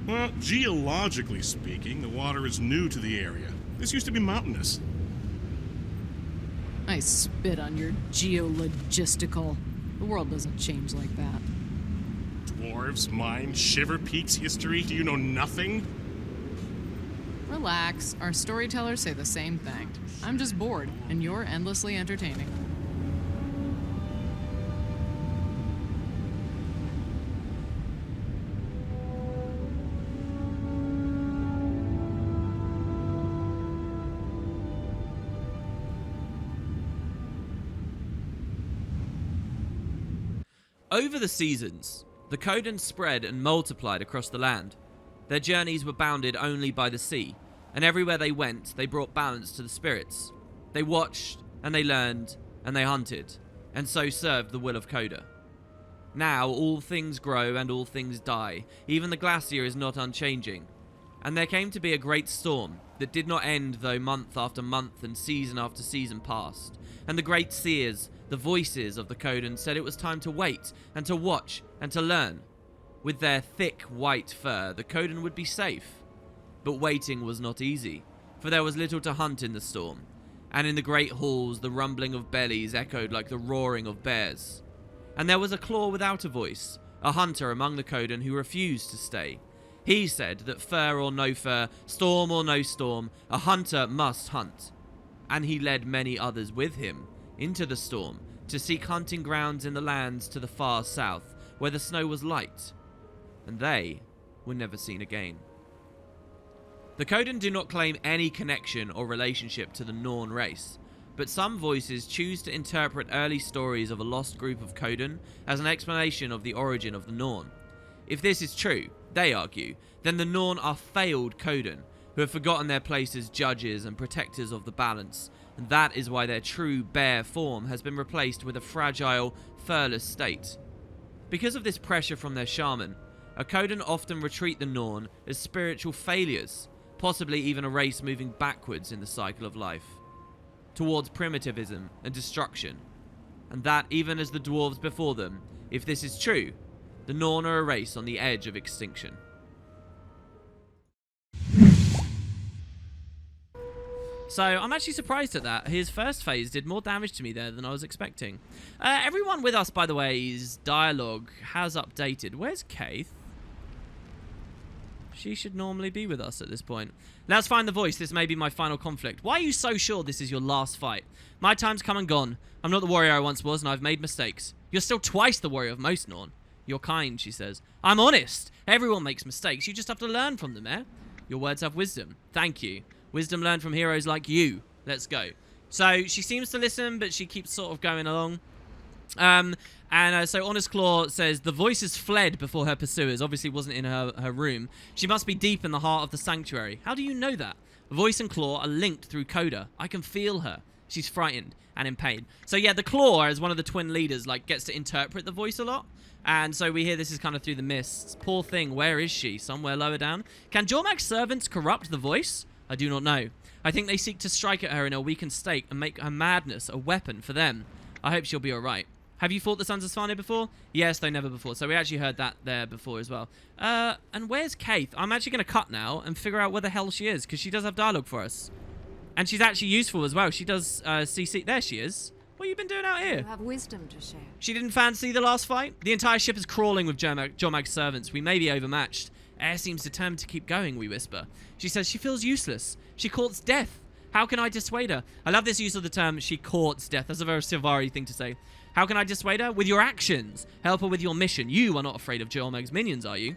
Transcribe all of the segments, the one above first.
Well, geologically speaking, the water is new to the area. This used to be mountainous. I spit on your geologistical. The world doesn't change like that. Dwarves, mines, Shiver Peak's history, do you know nothing? Relax. Our storytellers say the same thing. I'm just bored, and you're endlessly entertaining. Over the seasons, the Codan spread and multiplied across the land. Their journeys were bounded only by the sea, and everywhere they went, they brought balance to the spirits. They watched, and they learned, and they hunted, and so served the will of Coda. Now all things grow and all things die, even the glacier is not unchanging. And there came to be a great storm that did not end, though month after month and season after season passed. And the great seers, the voices of the Codan, said it was time to wait and to watch and to learn. With their thick white fur, the Codan would be safe. But waiting was not easy, for there was little to hunt in the storm, and in the great halls the rumbling of bellies echoed like the roaring of bears. And there was a claw without a voice, a hunter among the Codan who refused to stay. He said that fur or no fur, storm or no storm, a hunter must hunt. And he led many others with him into the storm to seek hunting grounds in the lands to the far south, where the snow was light, and they were never seen again. The Codan do not claim any connection or relationship to the Norn race, but some voices choose to interpret early stories of a lost group of Codan as an explanation of the origin of the Norn. If this is true, they argue, then the Norn are failed Codan, who have forgotten their place as judges and protectors of the balance, and that is why their true bear form has been replaced with a fragile, furless state. Because of this pressure from their shaman, a Codan often retreat the Norn as spiritual failures, possibly even a race moving backwards in the cycle of life, towards primitivism and destruction, and that even as the dwarves before them, if this is true, the Norn are a race on the edge of extinction. So I'm actually surprised at that. His first phase did more damage to me there than I was expecting. Everyone with us, by the way's dialogue has updated. Where's Kaith? She should normally be with us at this point. Let's find the voice. This may be my final conflict. Why are you so sure this is your last fight? My time's come and gone. I'm not the warrior I once was, and I've made mistakes. You're still twice the warrior of most Norn. You're kind, she says. I'm honest. Everyone makes mistakes. You just have to learn from them, eh? Your words have wisdom. Thank you. Wisdom learned from heroes like you. Let's go. So she seems to listen, but she keeps sort of going along. So Honest Claw says, the voice has fled before her pursuers. Obviously wasn't in her room. She must be deep in the heart of the sanctuary. How do you know that? Voice and Claw are linked through Coda. I can feel her. She's frightened and in pain. So yeah, the Claw, as one of the twin leaders, like gets to interpret the voice a lot. And so we hear this is kind of through the mists. Poor thing, where is she? Somewhere lower down? Can Jormag's servants corrupt the voice? I do not know. I think they seek to strike at her in her weakened state and make her madness a weapon for them. I hope she'll be alright. Have you fought the Sons of Svanir before? Yes, though never before. So we actually heard that there before as well. And where's Kaith? I'm actually going to cut now and figure out where the hell she is, because she does have dialogue for us. And she's actually useful as well. She does CC. There she is. What have you been doing out here? You have wisdom to share. She didn't fancy the last fight? The entire ship is crawling with Jormag's servants. We may be overmatched. Air seems determined to keep going, we whisper. She says she feels useless. She courts death. How can I dissuade her? I love this use of the term, she courts death. That's a very Silvari thing to say. How can I dissuade her? With your actions. Help her with your mission. You are not afraid of Jormag's minions, are you?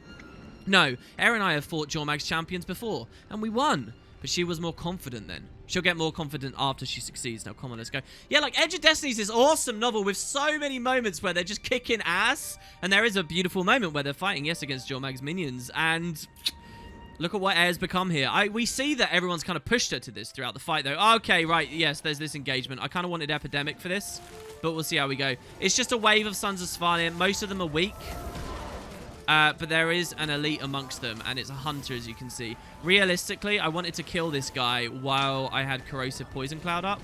No. Air and I have fought Jormag's champions before, and we won. But she was more confident then. She'll get more confident after she succeeds. Now, come on, let's go. Yeah, like, Edge of Destiny is this awesome novel with so many moments where they're just kicking ass. And there is a beautiful moment where they're fighting, yes, against Jormag's minions. And look at what Air's become here. We see that everyone's kind of pushed her to this throughout the fight, though. Okay, right, yes, there's this engagement. I kind of wanted Epidemic for this, but we'll see how we go. It's just a wave of Sons of Svanir. Most of them are weak. But there is an elite amongst them, and it's a hunter, as you can see. Realistically, I wanted to kill this guy while I had Corrosive Poison Cloud up.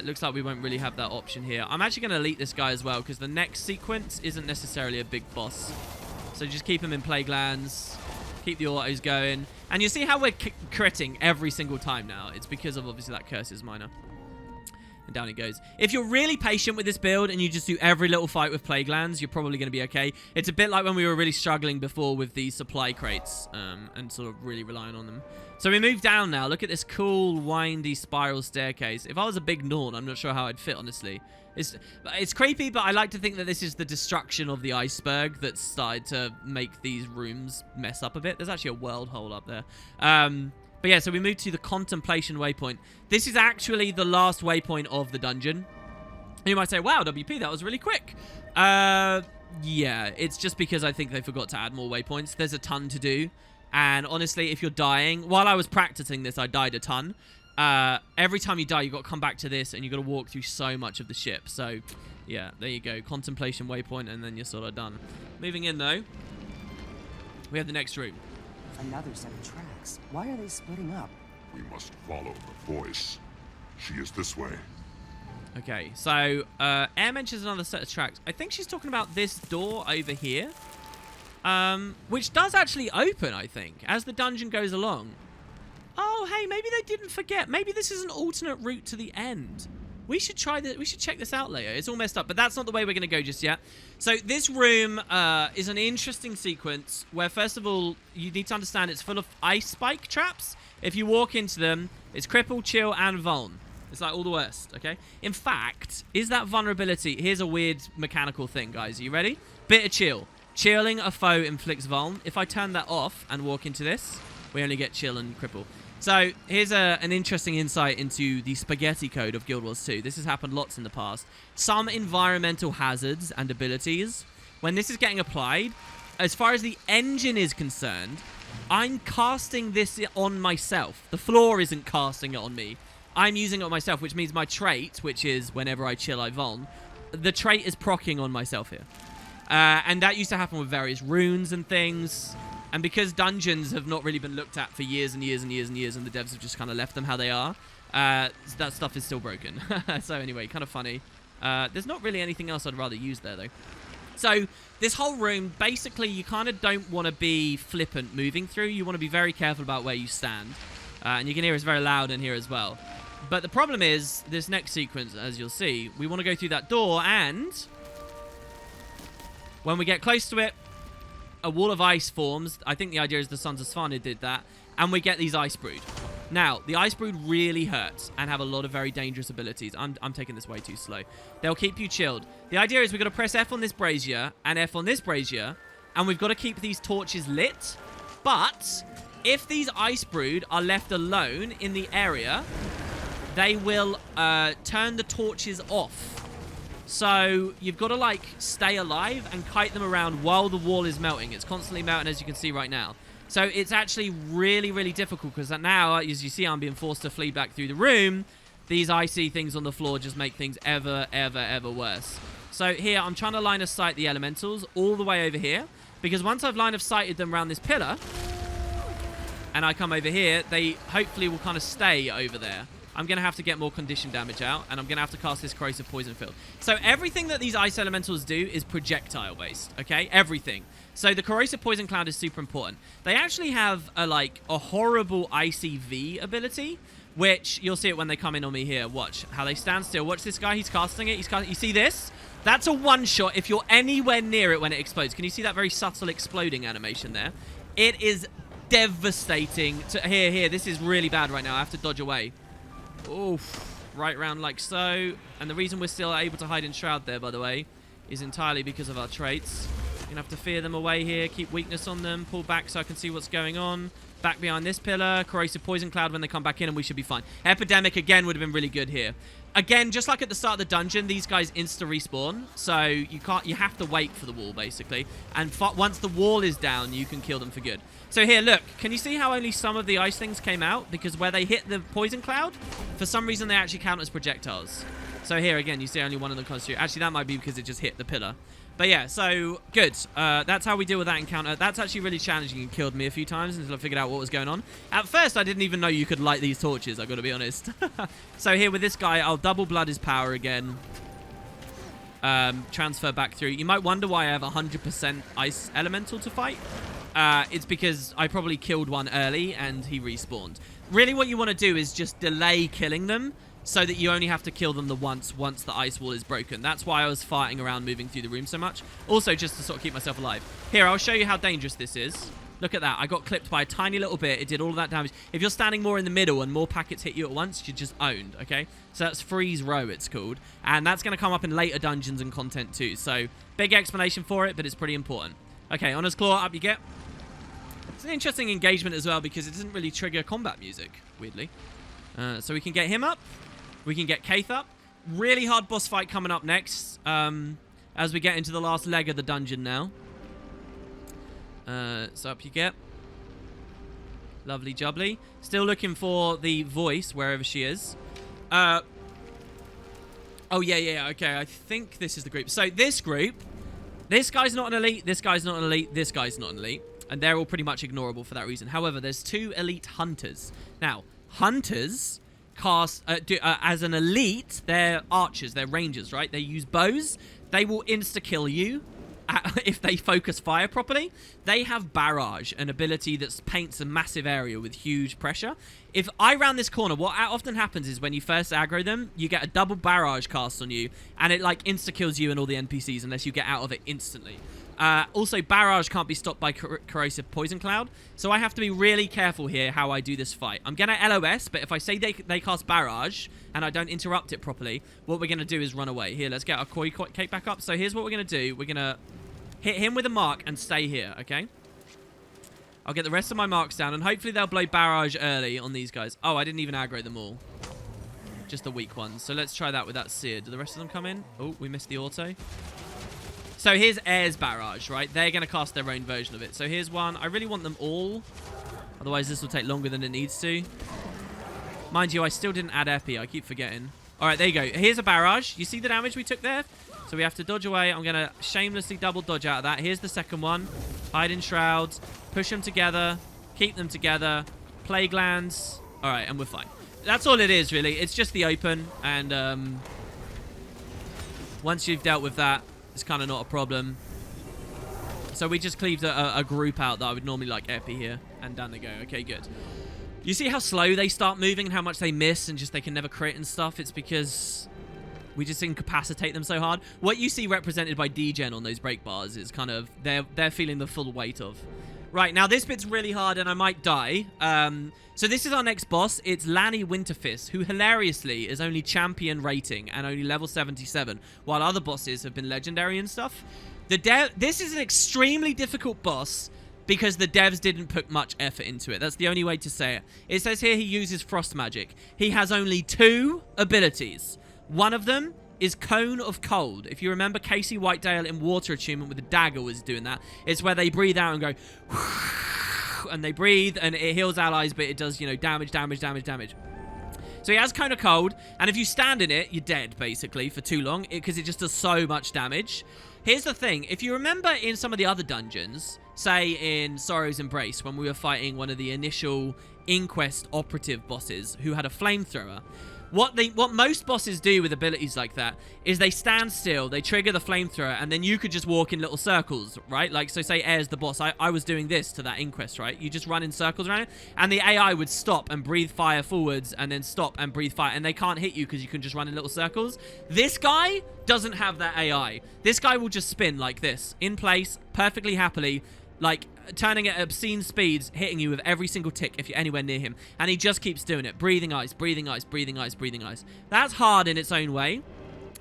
Looks like we won't really have that option here. I'm actually going to elite this guy as well, because the next sequence isn't necessarily a big boss. So just keep him in Plague Lands. Keep the autos going. And you see how we're critting every single time now. It's because of, obviously, that curse is minor. And down it goes. If you're really patient with this build and you just do every little fight with Plague Lands, you're probably going to be okay. It's a bit like when we were really struggling before with the supply crates and sort of really relying on them. So we move down now. Look at this cool, windy spiral staircase. If I was a big Norn, I'm not sure how I'd fit, honestly. It's creepy, but I like to think that this is the destruction of the iceberg that's started to make these rooms mess up a bit. There's actually a world hole up there. But yeah, so we move to the Contemplation Waypoint. This is actually the last waypoint of the dungeon. You might say, wow, WP, that was really quick. Yeah, it's just because I think they forgot to add more waypoints. There's a ton to do. And honestly, if you're dying, while I was practicing this, I died a ton. Every time you die, you've got to come back to this, and you've got to walk through so much of the ship. So, yeah, there you go. Contemplation Waypoint, and then you're sort of done. Moving in, though, we have the next room. Another set of tracks. Why are they splitting up? We must follow the voice. She is this way. Okay, so Air mentions another set of tracks. I think she's talking about this door over here, which does actually open, I think, as the dungeon goes along. Oh, hey, maybe they didn't forget. Maybe this is an alternate route to the end. We should try this. We should check this out later. It's all messed up, but that's not the way we're going to go just yet. So this room is an interesting sequence where, first of all, you need to understand it's full of ice spike traps. If you walk into them, it's cripple, chill, and vuln. It's like all the worst, okay? In fact, is that vulnerability... Here's a weird mechanical thing, guys. Are you ready? Bit of chill. Chilling a foe inflicts vuln. If I turn that off and walk into this, we only get chill and cripple. So here's an interesting insight into the spaghetti code of Guild Wars 2. This has happened lots in the past. Some environmental hazards and abilities, when this is getting applied, as far as the engine is concerned, I'm casting this on myself. The floor isn't casting it on me. I'm using it on myself, which means my trait, which is whenever I chill, I vuln, the trait is proccing on myself here. And that used to happen with various runes and things. And because dungeons have not really been looked at for years and years and years and years, and the devs have just kind of left them how they are, that stuff is still broken. So anyway, kind of funny. There's not really anything else I'd rather use there, though. So this whole room, basically, you kind of don't want to be flippant moving through. You want to be very careful about where you stand. And you can hear it's very loud in here as well. But the problem is, this next sequence, as you'll see, we want to go through that door, and when we get close to it, a wall of ice forms. I think the idea is the Sons of Svanir did that. And we get these Ice Brood. Now, the Ice Brood really hurt and have a lot of very dangerous abilities. I'm taking this way too slow. They'll keep you chilled. The idea is we've got to press F on this brazier and F on this brazier. And we've got to keep these torches lit. But if these Ice Brood are left alone in the area, they will turn the torches off. So you've got to, like, stay alive and kite them around while the wall is melting. It's constantly melting, as you can see right now. So it's actually really, really difficult because now, as you see, I'm being forced to flee back through the room. These icy things on the floor just make things ever, ever, ever worse. So here, I'm trying to line of sight the elementals all the way over here, because once I've line of sighted them around this pillar, and I come over here, they hopefully will kind of stay over there. I'm going to have to get more condition damage out, and I'm going to have to cast this Corrosive Poison Field. So everything that these Ice Elementals do is projectile-based, okay? Everything. So the Corrosive Poison Cloud is super important. They actually have a horrible Icy V ability, which you'll see it when they come in on me here. Watch how they stand still. Watch this guy. He's casting it. You see this? That's a one-shot if you're anywhere near it when it explodes. Can you see that very subtle exploding animation there? It is devastating. Here. This is really bad right now. I have to dodge away. Oof, right round like so. And the reason we're still able to hide in Shroud there, by the way, is entirely because of our traits. You're going to have to fear them away here, keep weakness on them, pull back so I can see what's going on. Back behind this pillar, Corrosive Poison Cloud when they come back in, and we should be fine. Epidemic, again, would have been really good here. Again, just like at the start of the dungeon, these guys insta-respawn, so you have to wait for the wall, basically. And once the wall is down, you can kill them for good. So here, look, can you see how only some of the ice things came out? Because where they hit the poison cloud, for some reason they actually count as projectiles. So here, again, you see only one of them comes through. Actually, that might be because it just hit the pillar. But yeah, so good. That's how we deal with that encounter. That's actually really challenging and killed me a few times until I figured out what was going on. At first, I didn't even know you could light these torches, I've got to be honest. So here with this guy, I'll double blood his power again. Transfer back through. You might wonder why I have 100% ice elemental to fight. it's because I probably killed one early and he respawned. Really what you want to do is just delay killing them so that you only have to kill them once the ice wall is broken. That's why I was fighting around moving through the room so much. Also, just to sort of keep myself alive. Here, I'll show you how dangerous this is. Look at that. I got clipped by a tiny little bit. It did all of that damage. If you're standing more in the middle and more packets hit you at once, you're just owned, okay? So that's freeze row, it's called. And that's going to come up in later dungeons and content too. So big explanation for it, but it's pretty important. Okay, Honor's Claw, up you get. It's an interesting engagement as well because it doesn't really trigger combat music, weirdly. So we can get him up. We can get Kaith up. Really hard boss fight coming up next as we get into the last leg of the dungeon now. So up you get. Lovely jubbly. Still looking for the voice wherever she is. Oh, yeah. Okay, I think this is the group. So this group, this guy's not an elite, this guy's not an elite, this guy's not an elite. And they're all pretty much ignorable for that reason. However, there's 2 elite hunters. Now, hunters cast as an elite, they're archers, they're rangers, right? They use bows. They will insta-kill you if they focus fire properly. They have barrage, an ability that paints a massive area with huge pressure. If I round this corner, what often happens is when you first aggro them, you get a double barrage cast on you, and it like insta-kills you and all the NPCs unless you get out of it instantly. Also, barrage can't be stopped by corrosive poison cloud, so I have to be really careful here how I do this fight. I'm going to LOS, but if I say they cast barrage and I don't interrupt it properly, what we're going to do is run away. Here, let's get our koi cake back up. So here's what we're going to do. We're going to hit him with a mark and stay here, okay? I'll get the rest of my marks down, and hopefully they'll blow barrage early on these guys. Oh, I didn't even aggro them all. Just the weak ones. So let's try that with that seer. Do the rest of them come in? Oh, we missed the auto. So here's Air's barrage, right? They're going to cast their own version of it. So here's one. I really want them all. Otherwise, this will take longer than it needs to. Mind you, I still didn't add Epi. I keep forgetting. All right, there you go. Here's a barrage. You see the damage we took there? So we have to dodge away. I'm going to shamelessly double dodge out of that. Here's the second one. Hide in shrouds. Push them together. Keep them together. Play glands. All right, and we're fine. That's all it is, really. It's just the open. And once you've dealt with that, it's kind of not a problem. So we just cleaved a group out that I would normally like Epi here. And down they go. Okay, good. You see how slow they start moving and how much they miss and just they can never crit and stuff? It's because we just incapacitate them so hard. What you see represented by degen on those break bars is kind of they're feeling the full weight of. Right, now this bit's really hard and I might die. So this is our next boss. It's Lanny Winterfist, who hilariously is only champion rating and only level 77, while other bosses have been legendary and stuff. This is an extremely difficult boss because the devs didn't put much effort into it. That's the only way to say it. It says here he uses frost magic. He has only 2 abilities. One of them is Cone of Cold. If you remember Casey Whitedale in Water Attunement with the dagger was doing that. It's where they breathe out and go and they breathe and it heals allies, but it does, you know, damage. So he has Cone of Cold, and if you stand in it, you're dead, basically, for too long, because it just does so much damage. Here's the thing. If you remember in some of the other dungeons, say in Sorrow's Embrace, when we were fighting one of the initial Inquest operative bosses who had a flamethrower, what most bosses do with abilities like that is they stand still, they trigger the flamethrower, and then you could just walk in little circles, right? Like, so say Air's the boss. I was doing this to that Inquest, right? You just run in circles around it, and the AI would stop and breathe fire forwards, and then stop and breathe fire, and they can't hit you because you can just run in little circles. This guy doesn't have that AI. This guy will just spin like this, in place, perfectly happily, like turning at obscene speeds, hitting you with every single tick if you're anywhere near him. And he just keeps doing it. Breathing ice, breathing ice, breathing ice, breathing ice. That's hard in its own way.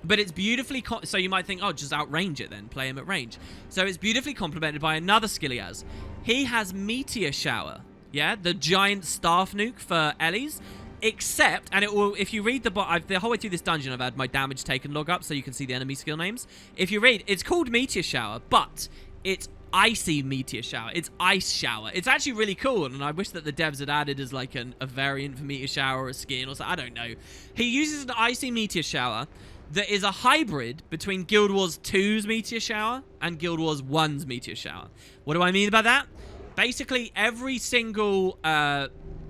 But it's beautifully... So you might think, oh, just outrange it then. Play him at range. So it's beautifully complemented by another skill he has. He has Meteor Shower. Yeah? The giant staff nuke for Ellie's. Except, and it will, if you read the whole way through this dungeon, I've had my damage taken log up so you can see the enemy skill names. If you read, it's called Meteor Shower, but it's icy Meteor Shower. It's Ice Shower. It's actually really cool, and I wish that the devs had added as like a variant for Meteor Shower or a skin or something. I don't know. He uses an icy Meteor Shower that is a hybrid between Guild Wars 2's Meteor Shower and Guild Wars 1's Meteor Shower. What do I mean by that? Basically, every single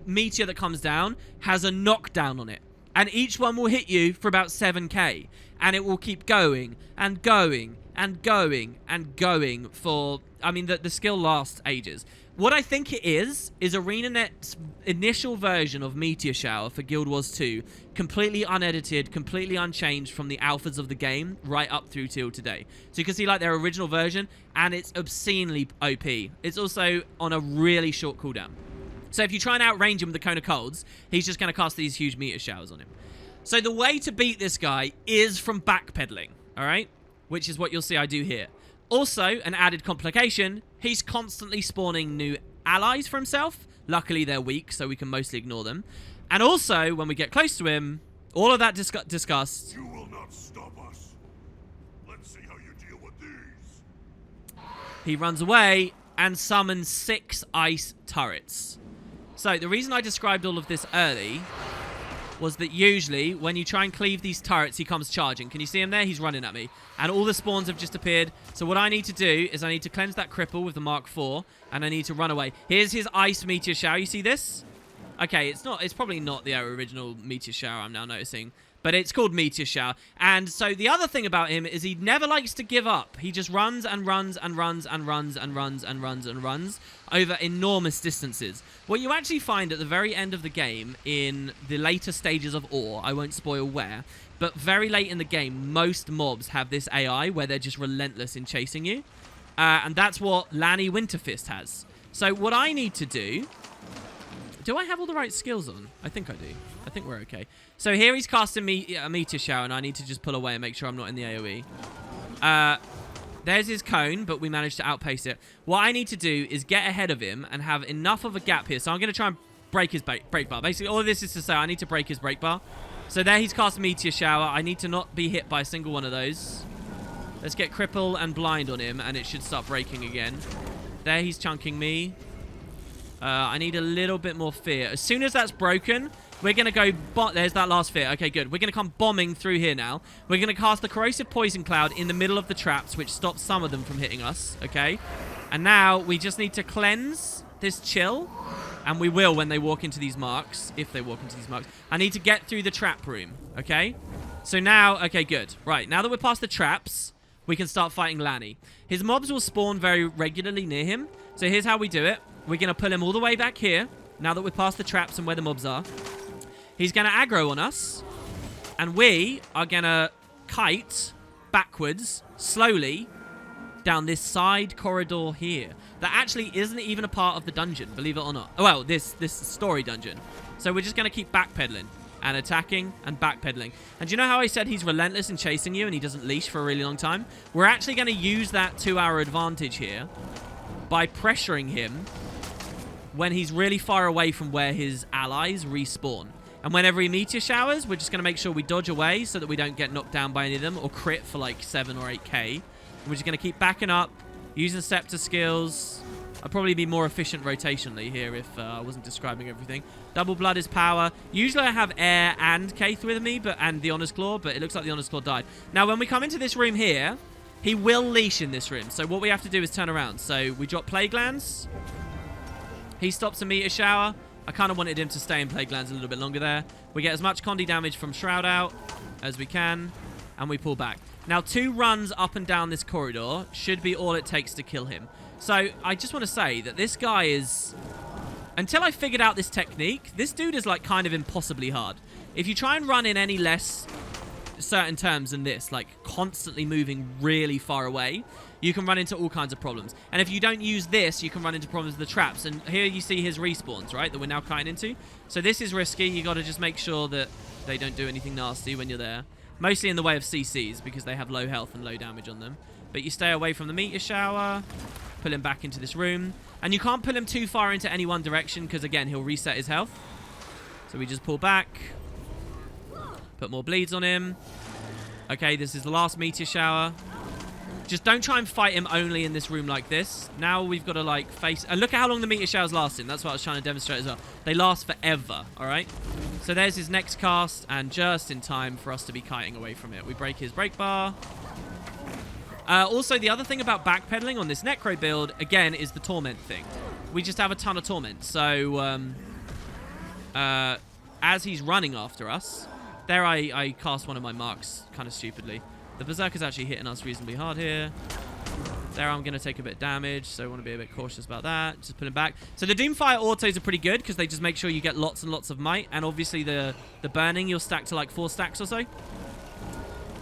meteor that comes down has a knockdown on it. And each one will hit you for about 7k. And it will keep going and going and going and going for... I mean, the skill lasts ages. What I think it is ArenaNet's initial version of Meteor Shower for Guild Wars 2. Completely unedited, completely unchanged from the alphas of the game right up through till today. So you can see like their original version, and it's obscenely OP. It's also on a really short cooldown. So if you try and outrange him with the Cone of Colds, he's just going to cast these huge Meteor Showers on him. So the way to beat this guy is from backpedaling, all right? Which is what you'll see I do here. Also, an added complication, he's constantly spawning new allies for himself. Luckily, they're weak, so we can mostly ignore them. And also, when we get close to him, all of that discussed... You will not stop us. Let's see how you deal with these. He runs away and summons 6 ice turrets. So, the reason I described all of this early was that usually, when you try and cleave these turrets, he comes charging. Can you see him there? He's running at me. And all the spawns have just appeared. So what I need to do is I need to cleanse that cripple with the Mark IV, and I need to run away. Here's his ice meteor shower. You see this? Okay, it's probably not the original meteor shower I'm now noticing. But it's called Meteor Shower. And so the other thing about him is he never likes to give up. He just runs and runs and runs and runs and runs and runs and runs over enormous distances. What you actually find at the very end of the game in the later stages of Ore, I won't spoil where, but very late in the game, most mobs have this AI where they're just relentless in chasing you. And that's what Lanny Winterfist has. So what I need to do... Do I have all the right skills on? I think I do. I think we're okay. So here he's casting me a Meteor Shower, and I need to just pull away and make sure I'm not in the AoE. There's his cone, but we managed to outpace it. What I need to do is get ahead of him and have enough of a gap here. So I'm going to try and break his break bar. Basically, all of this is to say I need to break his break bar. So there he's cast Meteor Shower. I need to not be hit by a single one of those. Let's get Cripple and Blind on him, and it should start breaking again. There he's chunking me. I need a little bit more fear. As soon as that's broken, we're going to go... There's that last fear. Okay, good. We're going to come bombing through here now. We're going to cast the Corrosive Poison Cloud in the middle of the traps, which stops some of them from hitting us. Okay? And now we just need to cleanse this chill. And we will when they walk into these marks. If they walk into these marks. I need to get through the trap room. Okay? So now... Okay, good. Right. Now that we're past the traps, we can start fighting Lanny. His mobs will spawn very regularly near him. So here's how we do it. We're going to pull him all the way back here, now that we're past the traps and where the mobs are. He's going to aggro on us, and we are going to kite backwards, slowly, down this side corridor here. That actually isn't even a part of the dungeon, believe it or not. Oh, well, this story dungeon. So we're just going to keep backpedaling and attacking and backpedaling. And do you know how I said he's relentless in chasing you and he doesn't leash for a really long time? We're actually going to use that to our advantage here by pressuring him when he's really far away from where his allies respawn. And whenever he Meteor Showers, we're just going to make sure we dodge away so that we don't get knocked down by any of them or crit for like 7 or 8k. And we're just going to keep backing up, using Scepter skills. I'd probably be more efficient rotationally here if I wasn't describing everything. Double Blood is power. Usually I have Air and Kaith with me, and the Honest Claw, but it looks like the Honest Claw died. Now, when we come into this room here, he will leash in this room. So what we have to do is turn around. So we drop Plague Lands. He stops a Meteor Shower. I kind of wanted him to stay in Plague Lands a little bit longer there. We get as much Condi damage from Shroud out as we can, and we pull back. Now, 2 runs up and down this corridor should be all it takes to kill him. So, I just want to say that this guy is... Until I figured out this technique, this dude is, like, kind of impossibly hard. If you try and run in any less certain terms than this, like constantly moving really far away, you can run into all kinds of problems. And if you don't use this, you can run into problems with the traps. And here you see his respawns, right, that we're now cutting into. So this is risky. You got to just make sure that they don't do anything nasty when you're there. Mostly in the way of CCs, because they have low health and low damage on them. But you stay away from the Meteor Shower, pull him back into this room. And you can't pull him too far into any one direction, because again, he'll reset his health. So we just pull back, put more bleeds on him. Okay, this is the last Meteor Shower. Just don't try and fight him only in this room like this. Now we've got to, like, face... And look at how long the Meteor Shower's lasting. That's what I was trying to demonstrate as well. They last forever, all right? So there's his next cast, and just in time for us to be kiting away from it. We break his break bar. Also, the other thing about backpedaling on this Necro build, again, is the Torment thing. We just have a ton of Torment. So, as he's running after us, There I cast one of my marks kind of stupidly. The Berserker's actually hitting us reasonably hard here. There I'm going to take a bit of damage, so I want to be a bit cautious about that. Just put him back. So the Doomfire autos are pretty good because they just make sure you get lots and lots of might. And obviously the burning, you'll stack to like 4 stacks or so.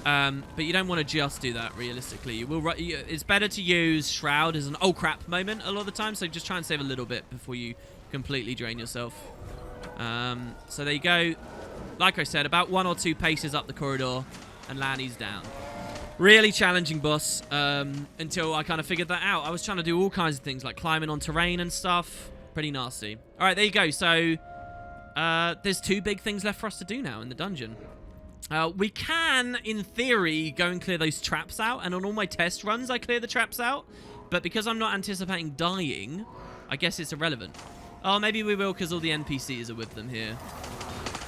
But you don't want to just do that realistically. It's better to use Shroud as an oh crap moment a lot of the time. So just try and save a little bit before you completely drain yourself. So there you go. Like I said, about 1 or 2 paces up the corridor and Lanny's down. Really challenging boss until I kind of figured that out. I was trying to do all kinds of things like climbing on terrain and stuff. Pretty nasty. All right, there you go. So there's 2 big things left for us to do now in the dungeon. We can, in theory, go and clear those traps out. And on all my test runs, I clear the traps out. But because I'm not anticipating dying, I guess it's irrelevant. Oh, maybe we will because all the NPCs are with them here.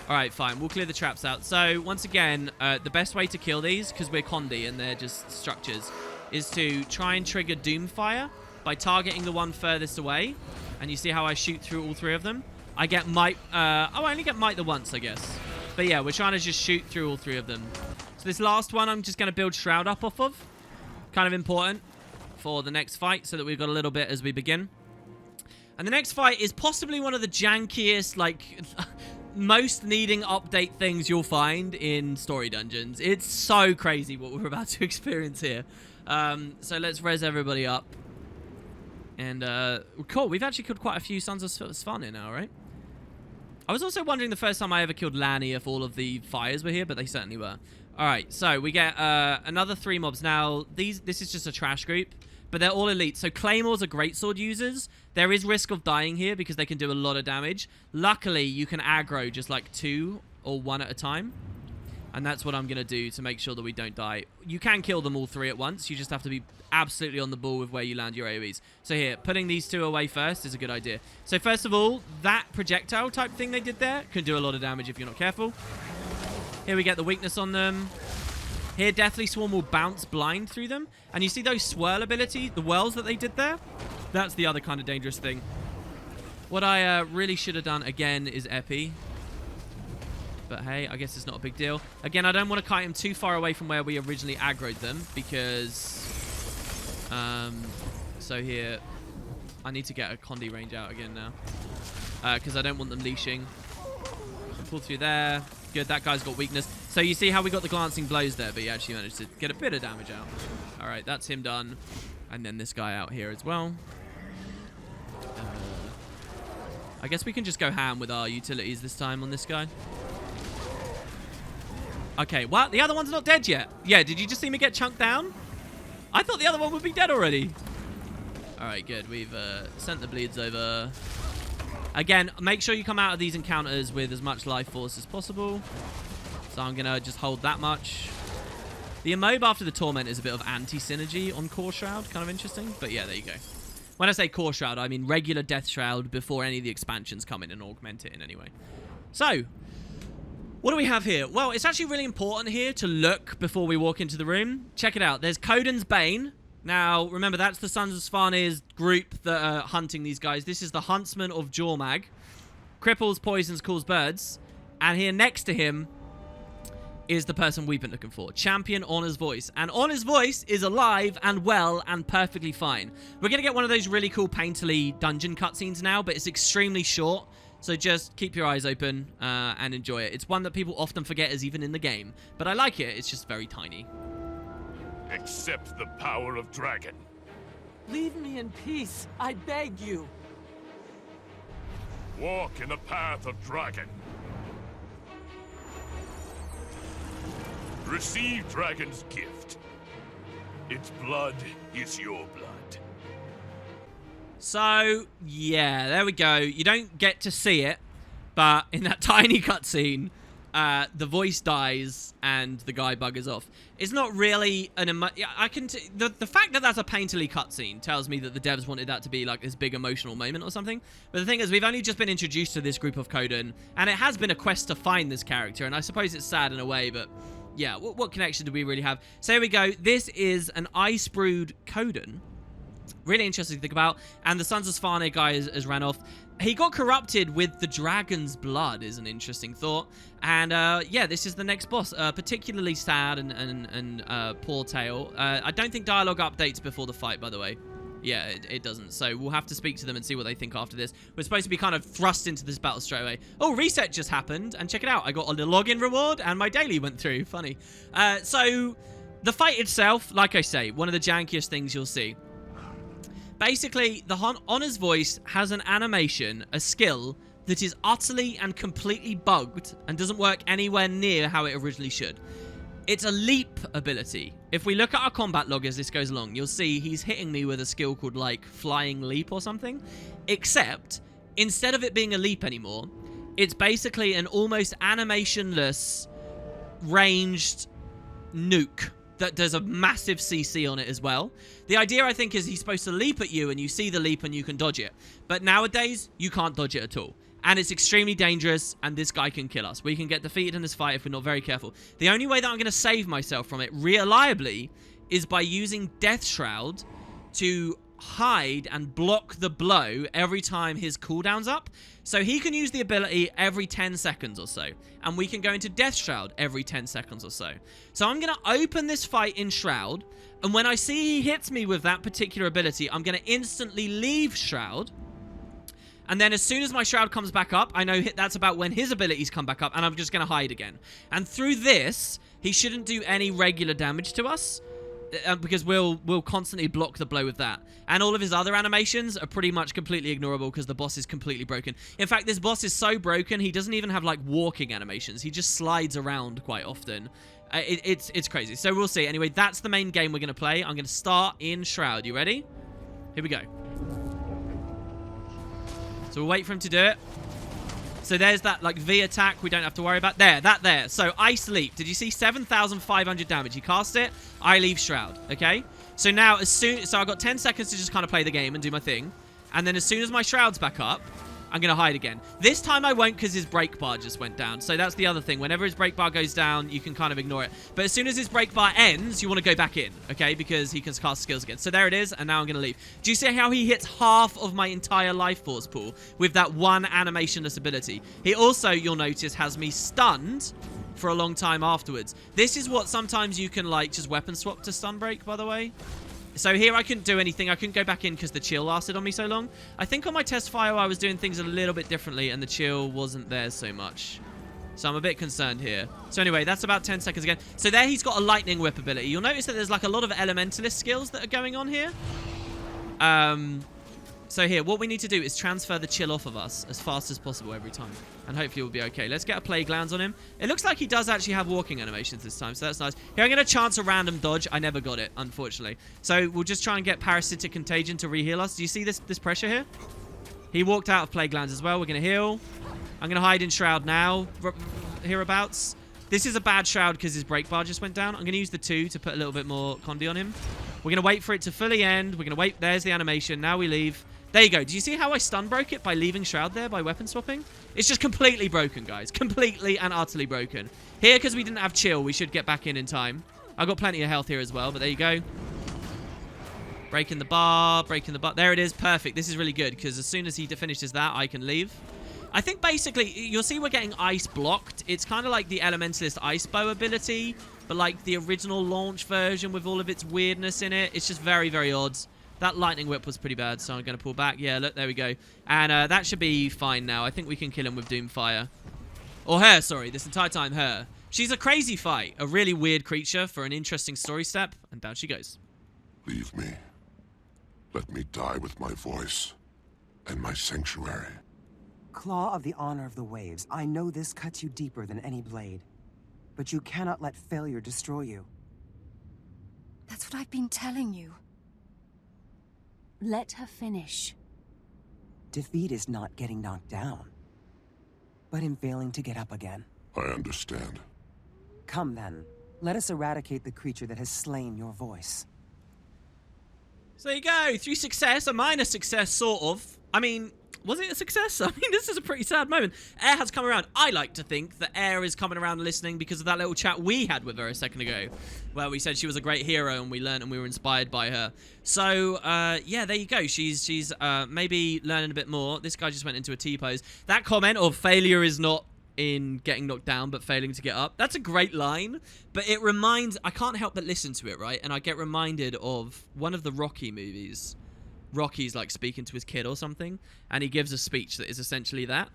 All right, fine. We'll clear the traps out. So, once again, the best way to kill these, because we're Condi and they're just structures, is to try and trigger Doomfire by targeting the one furthest away. And you see how I shoot through all 3 of them? I get might... I only get might the once, I guess. But yeah, we're trying to just shoot through all 3 of them. So this last one, I'm just going to build Shroud up off of. Kind of important for the next fight, so that we've got a little bit as we begin. And the next fight is possibly one of the jankiest, like... most needing update things you'll find in story dungeons. It's so crazy what we're about to experience here. So let's res everybody up. And, cool. We've actually killed quite a few Sons of Svanir now, right? I was also wondering the first time I ever killed Lanny if all of the fires were here, but they certainly were. Alright, so we get another 3 mobs. Now, this is just a trash group, but they're all elite. So Claymores are greatsword users. There is risk of dying here because they can do a lot of damage. Luckily, you can aggro just like 2 or 1 at a time. And that's what I'm going to do to make sure that we don't die. You can kill them all 3 at once. You just have to be absolutely on the ball with where you land your AoEs. So here, putting these 2 away first is a good idea. So first of all, that projectile type thing they did there can do a lot of damage if you're not careful. Here we get the weakness on them. Here, Deathly Swarm will bounce blind through them. And you see those swirl abilities, the whirls that they did there? That's the other kind of dangerous thing. What I really should have done again is Epi. But hey, I guess it's not a big deal. Again, I don't want to kite him too far away from where we originally aggroed them. Because... so here... I need to get a Condi range out again now. Because I don't want them leashing. Pull through there. Good, that guy's got weakness. So you see how we got the glancing blows there, but he actually managed to get a bit of damage out. Alright, that's him done. And then this guy out here as well. I guess we can just go ham with our utilities this time on this guy. Okay, well, the other one's not dead yet. Yeah, did you just see me get chunked down? I thought the other one would be dead already. Alright, good. We've sent the bleeds over. Again, make sure you come out of these encounters with as much life force as possible. So I'm going to just hold that much. The Immob after the Torment is a bit of anti-synergy on Core Shroud. Kind of interesting. But yeah, there you go. When I say Core Shroud, I mean regular Death Shroud before any of the expansions come in and augment it in any way. So, what do we have here? Well, it's actually really important here to look before we walk into the room. Check it out. There's Coden's Bane. Now, remember, that's the Sons of Svanir's group that are hunting these guys. This is the Huntsman of Jormag. Cripples, poisons, calls birds. And here next to him is the person we've been looking for. Champion Honor's Voice. And Honor's Voice is alive and well and perfectly fine. We're going to get one of those really cool painterly dungeon cutscenes now, but it's extremely short. So just keep your eyes open and enjoy it. It's one that people often forget is even in the game. But I like it. It's just very tiny. Accept the power of dragon. Leave me in peace, I beg you. Walk in the path of dragon. Receive dragon's gift. Its blood is your blood. So, yeah, there we go. You don't get to see it, but in that tiny cutscene, the voice dies and the guy buggers off. It's not really an the fact that that's a painterly cutscene tells me that the devs wanted that to be like this big emotional moment or something. But the thing is, we've only just been introduced to this group of Coden, and it has been a quest to find this character, and I suppose it's sad in a way, but yeah, what connection do we really have? So here we go. This is an ice brewed Coden. Really interesting to think about. And the Sons of Svanir guy has ran off. He got corrupted with the dragon's blood is an interesting thought. And yeah, this is the next boss. Particularly sad and poor tale. I don't think dialogue updates before the fight, by the way. Yeah, it doesn't. So we'll have to speak to them and see what they think after this. We're supposed to be kind of thrust into this battle straight away. Oh, reset just happened. And check it out. I got a login reward and my daily went through. Funny. So the fight itself, like I say, one of the jankiest things you'll see. Basically, the Honor's voice has an animation, a skill, that is utterly and completely bugged and doesn't work anywhere near how it originally should. It's a leap ability. If we look at our combat log as this goes along, you'll see he's hitting me with a skill called, like, Flying Leap or something. Except, instead of it being a leap anymore, it's basically an almost animationless, ranged nuke that does a massive CC on it as well. The idea, I think, is he's supposed to leap at you and you see the leap and you can dodge it. But nowadays, you can't dodge it at all. And it's extremely dangerous, and this guy can kill us. We can get defeated in this fight if we're not very careful. The only way that I'm going to save myself from it reliably is by using Death Shroud to hide and block the blow every time his cooldown's up. So he can use the ability every 10 seconds or so. And we can go into Death Shroud every 10 seconds or so. So I'm going to open this fight in Shroud. And when I see he hits me with that particular ability, I'm going to instantly leave Shroud. And then as soon as my Shroud comes back up, I know that's about when his abilities come back up, and I'm just going to hide again. And through this, he shouldn't do any regular damage to us, because we'll constantly block the blow with that. And all of his other animations are pretty much completely ignorable because the boss is completely broken. In fact, this boss is so broken, he doesn't even have, like, walking animations. He just slides around quite often. It's crazy. So we'll see. Anyway, that's the main game we're going to play. I'm going to start in Shroud. You ready? Here we go. So we'll wait for him to do it. So there's that, like, V attack we don't have to worry about. There. So Ice Leap. Did you see 7,500 damage? He cast it. I leave Shroud. Okay? So now, so I've got 10 seconds to just kind of play the game and do my thing. And then as soon as my Shroud's back up, I'm going to hide again. This time I won't because his break bar just went down. So that's the other thing. Whenever his break bar goes down, you can kind of ignore it. But as soon as his break bar ends, you want to go back in, okay? Because he can cast skills again. So there it is, and now I'm going to leave. Do you see how he hits half of my entire life force pool with that one animationless ability? He also, you'll notice, has me stunned for a long time afterwards. This is what sometimes you can, like, just weapon swap to stun break, by the way. So here I couldn't do anything. I couldn't go back in because the chill lasted on me so long. I think on my test file I was doing things a little bit differently and the chill wasn't there so much. So I'm a bit concerned here. So anyway, that's about 10 seconds again. So there he's got a lightning whip ability. You'll notice that there's like a lot of elementalist skills that are going on here. So here, what we need to do is transfer the chill off of us as fast as possible every time. And hopefully we'll be okay. Let's get a Plague Lands on him. It looks like he does actually have walking animations this time, so that's nice. Here, I'm going to chance a random dodge. I never got it, unfortunately. So we'll just try and get Parasitic Contagion to re-heal us. Do you see this pressure here? He walked out of Plague Lands as well. We're going to heal. I'm going to hide in Shroud now, hereabouts. This is a bad Shroud because his break bar just went down. I'm going to use the 2 to put a little bit more Condi on him. We're going to wait for it to fully end. We're going to wait. There's the animation. Now we leave. There you go. Do you see how I stun broke it by leaving Shroud there by weapon swapping? It's just completely broken, guys. Completely and utterly broken. Here, because we didn't have chill, we should get back in time. I've got plenty of health here as well, but there you go. Breaking the bar, breaking the bar. There it is. Perfect. This is really good, because as soon as he finishes that, I can leave. I think basically, you'll see we're getting ice blocked. It's kind of like the Elementalist Ice Bow ability, but like the original launch version with all of its weirdness in it. It's just very, very odd. That lightning whip was pretty bad, so I'm going to pull back. Yeah, look, there we go. And that should be fine now. I think we can kill him with Doomfire. Or her, sorry. This entire time, her. She's a crazy fight. A really weird creature for an interesting story step. And down she goes. Leave me. Let me die with my voice and my sanctuary. Claw of the honor of the waves, I know this cuts you deeper than any blade. But you cannot let failure destroy you. That's what I've been telling you. Let her finish. Defeat is not getting knocked down, but in failing to get up again. I understand. Come then, let us eradicate the creature that has slain your voice. So there you go. 3 success, a minor success, sort of. I mean, Was it a success? I mean, this is a pretty sad moment. Air has come around. I like to think that Air is coming around and listening because of that little chat we had with her a second ago, where we said she was a great hero and we learned and we were inspired by her. So, yeah, there you go. She's maybe learning a bit more. This guy just went into a T-pose. That comment of failure is not in getting knocked down, but failing to get up. That's a great line, but it reminds... I can't help but listen to it, right? And I get reminded of one of the Rocky movies. Rocky's like speaking to his kid or something, and he gives a speech that is essentially that,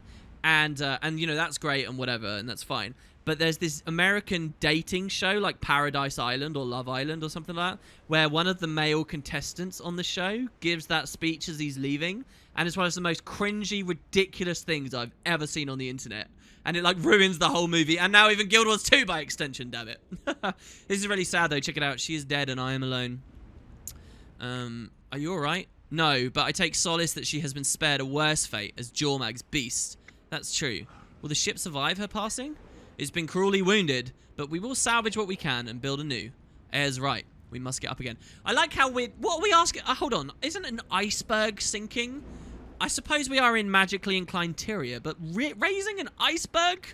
and you know, that's great and whatever, and that's fine. But there's this American dating show like Paradise Island or Love Island or something like that, where one of the male contestants on the show gives that speech as he's leaving, and it's one of the most cringy, ridiculous things I've ever seen on the internet. And it like ruins the whole movie, and now even Guild Wars 2 by extension, damn it. This is really sad though. Check it out. She is dead and I am alone. Are you alright? No, but I take solace that she has been spared a worse fate as Jormag's beast. That's true. Will the ship survive her passing? It's been cruelly wounded, but we will salvage what we can and build anew. Air's right. We must get up again. I like how we're... What are we asking? Hold on. Isn't an iceberg sinking? I suppose we are in magically inclined Tyria, but raising an iceberg?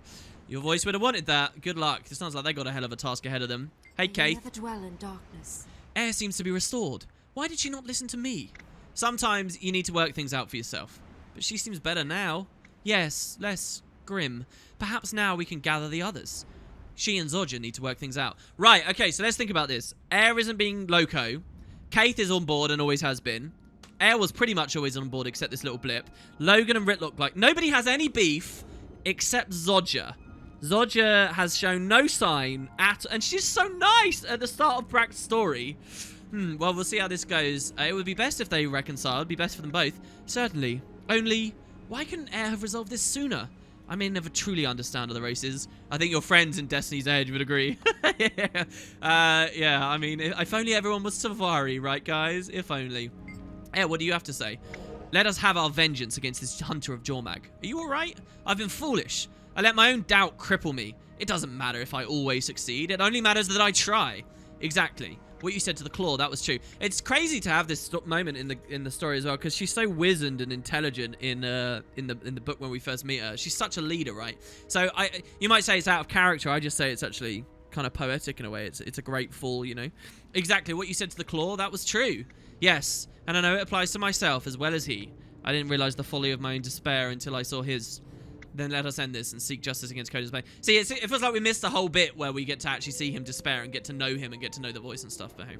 Your voice would have wanted that. Good luck. It sounds like they got a hell of a task ahead of them. Hey, Kate. Never dwell in darkness. Air seems to be restored. Why did she not listen to me? Sometimes you need to work things out for yourself. But she seems better now. Yes, less grim. Perhaps now we can gather the others. She and Zodja need to work things out. Right, okay, so let's think about this. Air isn't being loco. Kaith is on board and always has been. Air was pretty much always on board except this little blip. Logan and Rit look like... Nobody has any beef except Zodja. Zodja has shown no sign at... And she's so nice at the start of Brack's story. Well, we'll see how this goes. It would be best if they reconciled. It'd be best for them both. Certainly. Only, why couldn't Air have resolved this sooner? I may never truly understand other races. I think your friends in Destiny's Edge would agree. Yeah, I mean, if only everyone was Savari, right, guys? If only. Air, what do you have to say? Let us have our vengeance against this hunter of Jormag. Are you alright? I've been foolish. I let my own doubt cripple me. It doesn't matter if I always succeed. It only matters that I try. Exactly. What you said to the claw, that was true. It's crazy to have this moment in the story as well, because she's so wizened and intelligent in the book when we first meet her. She's such a leader, right? So you might say it's out of character. I just say it's actually kind of poetic in a way. It's a great fall, you know. Exactly what you said to the claw, that was true. Yes, and I know it applies to myself as well as he. I didn't realize the folly of my own despair until I saw his. Then let us end this and seek justice against Coda's Bay. See, it feels like we missed the whole bit where we get to actually see him despair and get to know him and get to know the voice and stuff. But hey,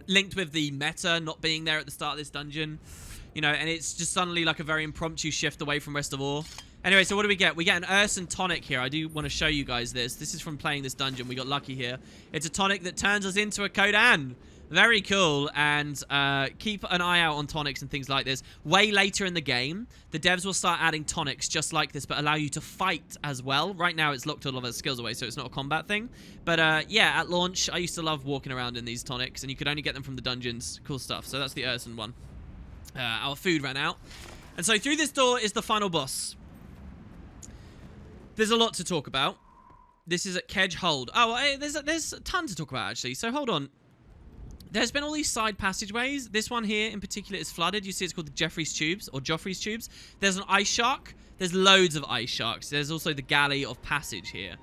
linked with the meta not being there at the start of this dungeon, you know, and it's just suddenly like a very impromptu shift away from Rest of War. Anyway, so what do we get? We get an Urson tonic here. I do want to show you guys this. This is from playing this dungeon. We got lucky here. It's a tonic that turns us into a Kodan. Very cool, and keep an eye out on tonics and things like this. Way later in the game, the devs will start adding tonics just like this, but allow you to fight as well. Right now, it's locked all of our skills away, so it's not a combat thing. But yeah, at launch, I used to love walking around in these tonics, and you could only get them from the dungeons. Cool stuff. So that's the Urson one. Our food ran out. And so through this door is the final boss. There's a lot to talk about. This is at Kedge Hold. Oh, there's a ton to talk about, actually. So hold on. There's been all these side passageways. This one here in particular is flooded. You see it's called the Jeffrey's Tubes or Joffrey's Tubes. There's an ice shark. There's loads of ice sharks. There's also the Galley of Passage here.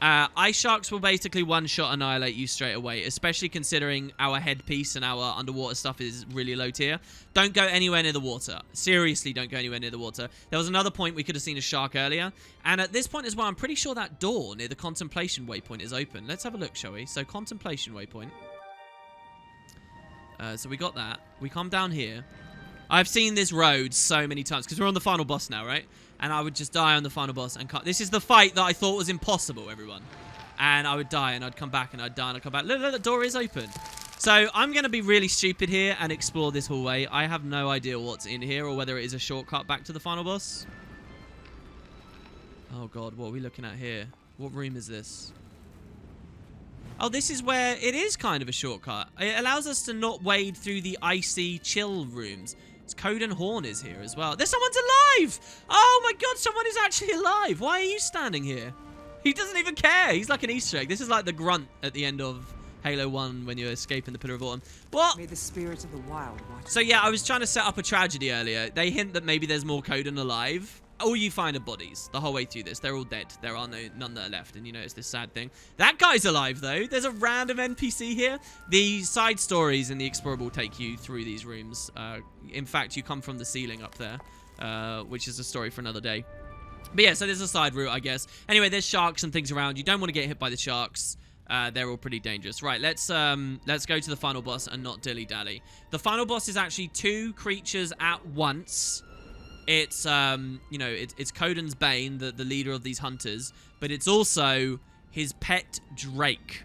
Ice sharks will basically one-shot annihilate you straight away, especially considering our headpiece and our underwater stuff is really low tier. Don't go anywhere near the water. Seriously, don't go anywhere near the water. There was another point we could have seen a shark earlier. And at this point as well, I'm pretty sure that door near the Contemplation Waypoint is open. Let's have a look, shall we? So, Contemplation Waypoint. So we got that. We come down here. I've seen this road so many times because we're on the final boss now, right? And I would just die on the final boss and cut. This is the fight that I thought was impossible, everyone. And I would die and I'd come back and I'd die and I'd come back. Look, the door is open. So I'm going to be really stupid here and explore this hallway. I have no idea what's in here or whether it is a shortcut back to the final boss. Oh God, what are we looking at here? What room is this? Oh, this is where it is kind of a shortcut. It allows us to not wade through the icy chill rooms. It's Coden Horn is here as well. There's someone's alive! Oh my God, someone is actually alive. Why are you standing here? He doesn't even care. He's like an Easter egg. This is like the grunt at the end of Halo 1 when you're escaping the Pillar of Autumn. What? May the spirits of the wild watch. So yeah, I was trying to set up a tragedy earlier. They hint that maybe there's more Coden alive. All you find are bodies the whole way through this. They're all dead. There are none that are left. And you know, it's this sad thing. That guy's alive, though. There's a random NPC here. The side stories in the Explorer will take you through these rooms. In fact, you come from the ceiling up there, which is a story for another day. But yeah, so there's a side route, I guess. Anyway, there's sharks and things around. You don't want to get hit by the sharks. They're all pretty dangerous. Right, let's go to the final boss and not dilly-dally. The final boss is actually 2 creatures at once. It's, you know, it's Coden's Bane, the leader of these hunters, but it's also his pet Drake.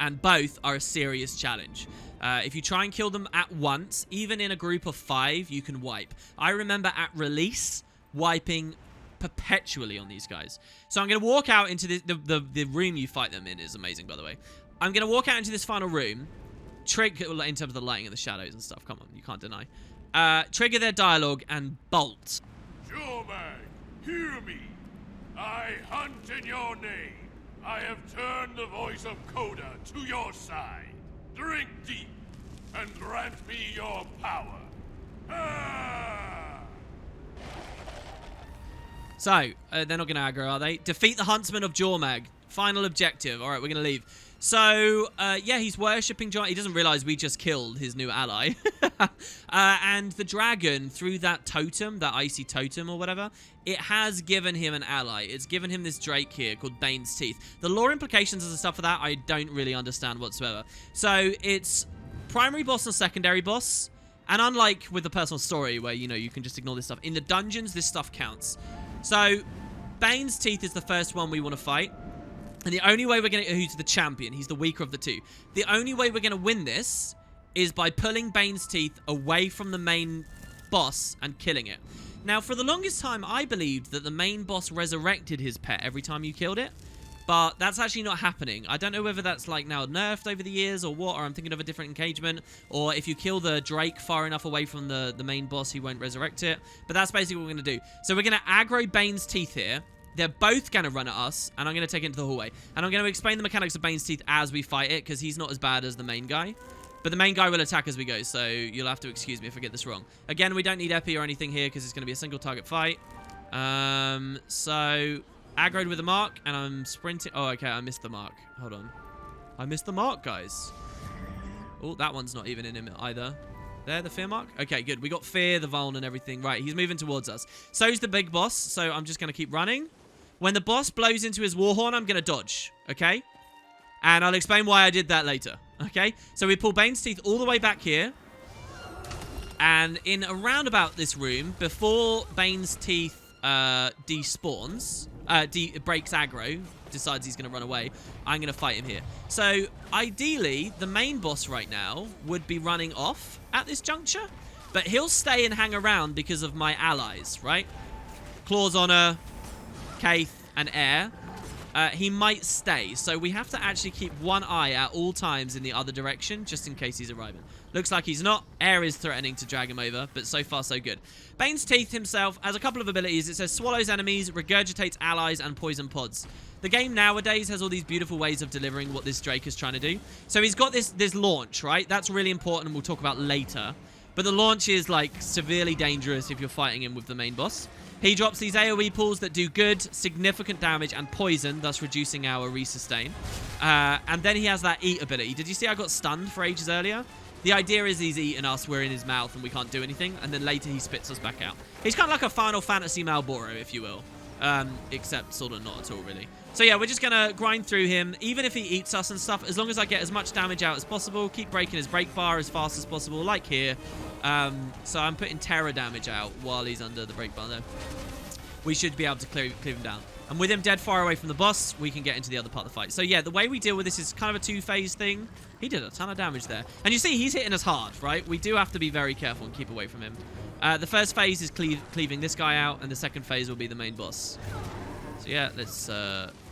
And both are a serious challenge. If you try and kill them at once, even in a group of 5, you can wipe. I remember at release, wiping perpetually on these guys. So I'm going to walk out into the room you fight them in is amazing, by the way. I'm going to walk out into this final room, trigger, in terms of the lighting and the shadows and stuff, come on, you can't deny. Trigger their dialogue and bolt. Jormag, hear me. I hunt in your name. I have turned the voice of Coda to your side. Drink deep and grant me your power. Ah! So, they're not going to aggro, are they? Defeat the Huntsman of Jormag. Final objective. All right, we're going to leave. So, yeah, he's worshipping Jormag. He doesn't realize we just killed his new ally. And the dragon, through that totem, that icy totem or whatever, it has given him an ally. It's given him this Drake here called Bane's Teeth. The lore implications and stuff for that, I don't really understand whatsoever. So, it's primary boss and secondary boss. And unlike with the personal story where, you know, you can just ignore this stuff, in the dungeons, this stuff counts. So, Bane's Teeth is the first one we want to fight. And the only way we're going to... Who's the champion? He's the weaker of the 2. The only way we're going to win this is by pulling Bane's Teeth away from the main boss and killing it. Now, for the longest time, I believed that the main boss resurrected his pet every time you killed it. But that's actually not happening. I don't know whether that's like now nerfed over the years or what, or I'm thinking of a different engagement, or if you kill the Drake far enough away from the main boss, he won't resurrect it. But that's basically what we're going to do. So we're going to aggro Bane's Teeth here. They're both going to run at us, and I'm going to take it into the hallway. And I'm going to explain the mechanics of Bane's Teeth as we fight it, because he's not as bad as the main guy. But the main guy will attack as we go, so you'll have to excuse me if I get this wrong. Again, we don't need epi or anything here, because it's going to be a single target fight. So... aggroed with a mark, and I'm sprinting. Oh, okay, I missed the mark. Hold on. I missed the mark, guys. Oh, that one's not even in him either. There, the fear mark? Okay, good. We got fear, the Vuln, and everything. Right, he's moving towards us. So's the big boss, so I'm just going to keep running. When the boss blows into his warhorn, I'm going to dodge, okay? And I'll explain why I did that later, okay? So we pull Bane's Teeth all the way back here. And in around about this room, before Bane's Teeth despawns... breaks aggro, decides he's going to run away, I'm going to fight him here. So, ideally, the main boss right now would be running off at this juncture, but he'll stay and hang around because of my allies, right? Claws Honor, Kaith, and Air. He might stay, so we have to actually keep one eye at all times in the other direction, just in case he's arriving. Looks like he's not. Air is threatening to drag him over, but so far so good. Bane's Teeth himself has a couple of abilities. It says swallows enemies, regurgitates allies, and poison pods. The game nowadays has all these beautiful ways of delivering what this Drake is trying to do. So he's got this launch, right? That's really important, and we'll talk about later. But the launch is, like, severely dangerous if you're fighting him with the main boss. He drops these AoE pulls that do good, significant damage, and poison, thus reducing our resustain. And then he has that eat ability. Did you see I got stunned for ages earlier? The idea is he's eating us, we're in his mouth, and we can't do anything, and then later he spits us back out. He's kind of like a Final Fantasy Malboro, if you will. Except sort of not at all, really. So yeah, we're just going to grind through him, even if he eats us and stuff, as long as I get as much damage out as possible, keep breaking his break bar as fast as possible, like here. So I'm putting terror damage out while he's under the break bar there. We should be able to clear him down. And with him dead far away from the boss, we can get into the other part of the fight. So yeah, the way we deal with this is kind of a two-phase thing. He did a ton of damage there. And you see, he's hitting us hard, right? We do have to be very careful and keep away from him. The first phase is cleaving this guy out, and the second phase will be the main boss. So yeah, let's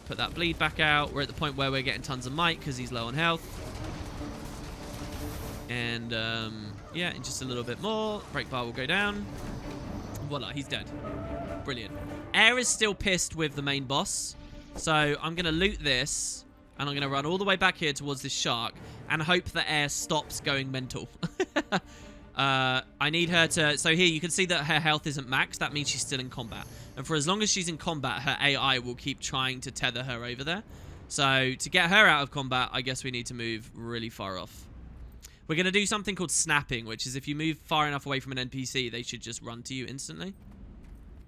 put that bleed back out. We're at the point where we're getting tons of might because he's low on health. And yeah, and just a little bit more. Break bar will go down. Voila, he's dead. Brilliant. Air is still pissed with the main boss. So I'm going to loot this. And I'm going to run all the way back here towards this shark and hope the air stops going mental. I need her to... So here, you can see that her health isn't maxed. That means she's still in combat. And for as long as she's in combat, her AI will keep trying to tether her over there. So to get her out of combat, I guess we need to move really far off. We're going to do something called snapping, which is if you move far enough away from an NPC, they should just run to you instantly.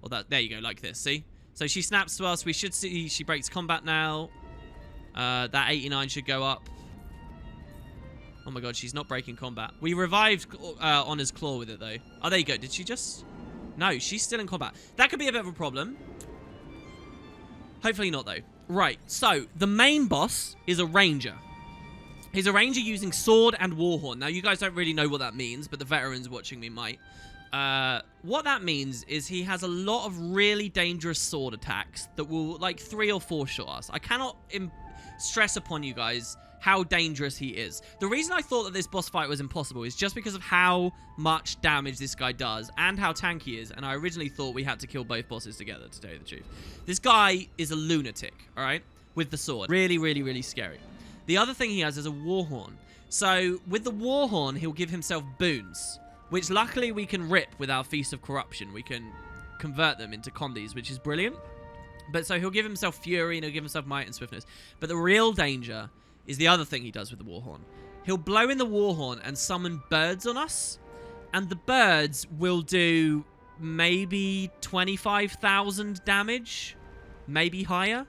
Or that, there you go, like this, see? So she snaps to us. We should see she breaks combat now. That 89 should go up. Oh my god, she's not breaking combat. We revived Honor's Claw with it, though. Oh, there you go. Did she just... No, she's still in combat. That could be a bit of a problem. Hopefully not, though. Right, so the main boss is a ranger. He's a ranger using sword and warhorn. Now, you guys don't really know what that means, but the veterans watching me might. What that means is he has a lot of really dangerous sword attacks that will, like, 3 or 4 shot us. I cannot stress upon you guys how dangerous he is. The reason I thought that this boss fight was impossible is just because of how much damage this guy does and how tanky he is, and I originally thought we had to kill both bosses together, to tell you the truth. This guy is a lunatic, alright, with the sword. Really, really, really scary. The other thing he has is a warhorn. So, with the warhorn, he'll give himself boons, which luckily we can rip with our Feast of Corruption. We can convert them into condis, which is brilliant. But so he'll give himself fury and he'll give himself might and swiftness. But the real danger is the other thing he does with the warhorn. He'll blow in the warhorn and summon birds on us. And the birds will do maybe 25,000 damage. Maybe higher.